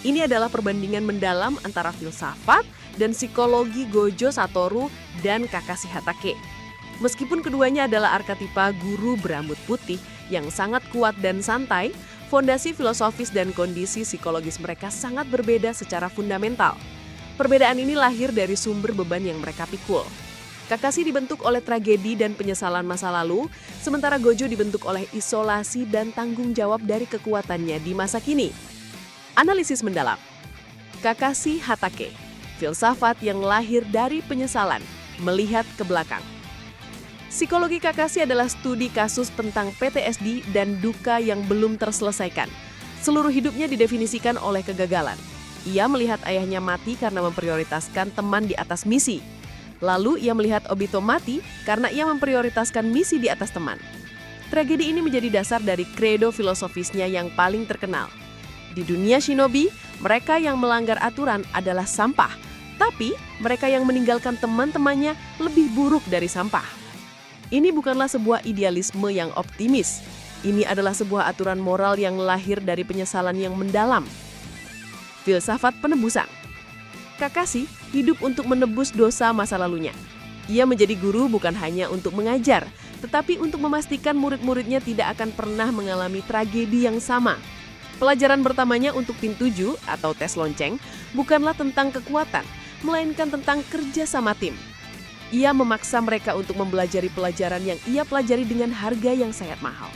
Ini adalah perbandingan mendalam antara filsafat dan psikologi Gojo Satoru dan Kakashi Hatake. Meskipun keduanya adalah arketipa guru berambut putih yang sangat kuat dan santai, fondasi filosofis dan kondisi psikologis mereka sangat berbeda secara fundamental. Perbedaan ini lahir dari sumber beban yang mereka pikul. Kakashi dibentuk oleh tragedi dan penyesalan masa lalu, sementara Gojo dibentuk oleh isolasi dan tanggung jawab dari kekuatannya di masa kini. Analisis mendalam. Kakashi Hatake, filsafat yang lahir dari penyesalan, melihat ke belakang. Psikologi Kakashi adalah studi kasus tentang PTSD dan duka yang belum terselesaikan. Seluruh hidupnya didefinisikan oleh kegagalan. Ia melihat ayahnya mati karena memprioritaskan teman di atas misi. Lalu ia melihat Obito mati karena ia memprioritaskan misi di atas teman. Tragedi ini menjadi dasar dari kredo filosofisnya yang paling terkenal. Di dunia shinobi, mereka yang melanggar aturan adalah sampah. Tapi mereka yang meninggalkan teman-temannya lebih buruk dari sampah. Ini bukanlah sebuah idealisme yang optimis. Ini adalah sebuah aturan moral yang lahir dari penyesalan yang mendalam. Filsafat penebusan. Kakashi hidup untuk menebus dosa masa lalunya. Ia menjadi guru bukan hanya untuk mengajar, tetapi untuk memastikan murid-muridnya tidak akan pernah mengalami tragedi yang sama. Pelajaran pertamanya untuk tim 7 atau tes lonceng bukanlah tentang kekuatan, melainkan tentang kerja sama tim. Ia memaksa mereka untuk mempelajari pelajaran yang ia pelajari dengan harga yang sangat mahal.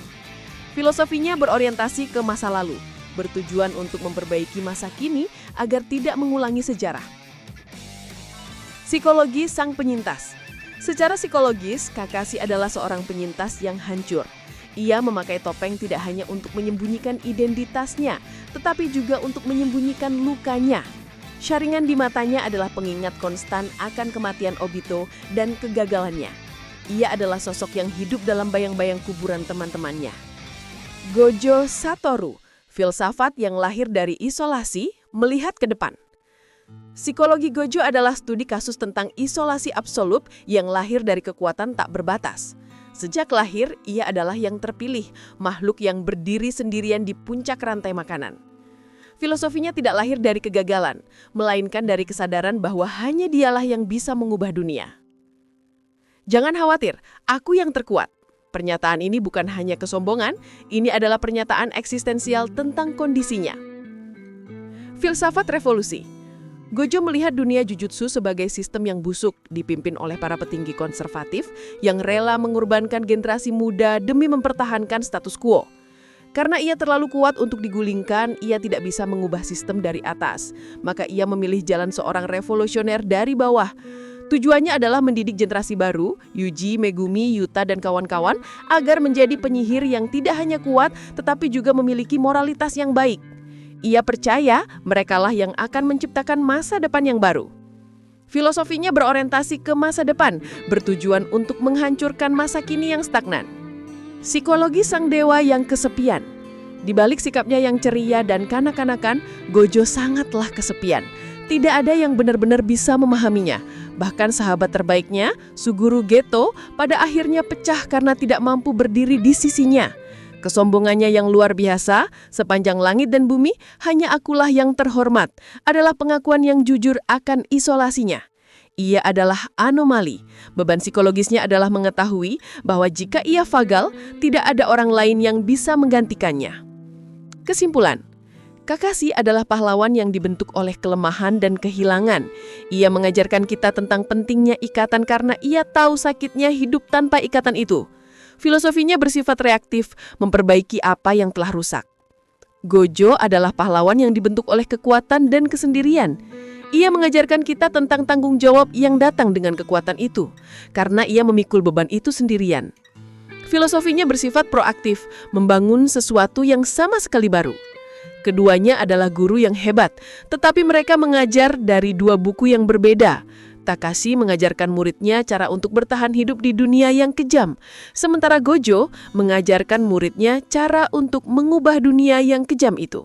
Filosofinya berorientasi ke masa lalu, bertujuan untuk memperbaiki masa kini agar tidak mengulangi sejarah. Psikologi sang penyintas. Secara psikologis, Kakashi adalah seorang penyintas yang hancur. Ia memakai topeng tidak hanya untuk menyembunyikan identitasnya, tetapi juga untuk menyembunyikan lukanya. Syaringan di matanya adalah pengingat konstan akan kematian Obito dan kegagalannya. Ia adalah sosok yang hidup dalam bayang-bayang kuburan teman-temannya. Gojo Satoru, filsafat yang lahir dari isolasi, melihat ke depan. Psikologi Gojo adalah studi kasus tentang isolasi absolut yang lahir dari kekuatan tak berbatas. Sejak lahir, ia adalah yang terpilih, makhluk yang berdiri sendirian di puncak rantai makanan. Filosofinya tidak lahir dari kegagalan, melainkan dari kesadaran bahwa hanya dialah yang bisa mengubah dunia. Jangan khawatir, aku yang terkuat. Pernyataan ini bukan hanya kesombongan, ini adalah pernyataan eksistensial tentang kondisinya. Filsafat revolusi. Gojo melihat dunia jujutsu sebagai sistem yang busuk, dipimpin oleh para petinggi konservatif yang rela mengorbankan generasi muda demi mempertahankan status quo. Karena ia terlalu kuat untuk digulingkan, ia tidak bisa mengubah sistem dari atas. Maka ia memilih jalan seorang revolusioner dari bawah. Tujuannya adalah mendidik generasi baru, Yuji, Megumi, Yuta, dan kawan-kawan, agar menjadi penyihir yang tidak hanya kuat, tetapi juga memiliki moralitas yang baik. Ia percaya merekalah yang akan menciptakan masa depan yang baru. Filosofinya berorientasi ke masa depan, bertujuan untuk menghancurkan masa kini yang stagnan. Psikologi sang dewa yang kesepian. Di balik sikapnya yang ceria dan kanak-kanakan, Gojo sangatlah kesepian. Tidak ada yang benar-benar bisa memahaminya. Bahkan sahabat terbaiknya, Suguru Geto, pada akhirnya pecah karena tidak mampu berdiri di sisinya. Kesombongannya yang luar biasa, sepanjang langit dan bumi, hanya akulah yang terhormat, adalah pengakuan yang jujur akan isolasinya. Ia adalah anomali. Beban psikologisnya adalah mengetahui bahwa jika ia fagal, tidak ada orang lain yang bisa menggantikannya. Kesimpulan. Kakashi adalah pahlawan yang dibentuk oleh kelemahan dan kehilangan. Ia mengajarkan kita tentang pentingnya ikatan karena ia tahu sakitnya hidup tanpa ikatan itu. Filosofinya bersifat reaktif, memperbaiki apa yang telah rusak. Gojo adalah pahlawan yang dibentuk oleh kekuatan dan kesendirian. Ia mengajarkan kita tentang tanggung jawab yang datang dengan kekuatan itu, karena ia memikul beban itu sendirian. Filosofinya bersifat proaktif, membangun sesuatu yang sama sekali baru. Keduanya adalah guru yang hebat, tetapi mereka mengajar dari dua buku yang berbeda. Kakashi mengajarkan muridnya cara untuk bertahan hidup di dunia yang kejam, sementara Gojo mengajarkan muridnya cara untuk mengubah dunia yang kejam itu.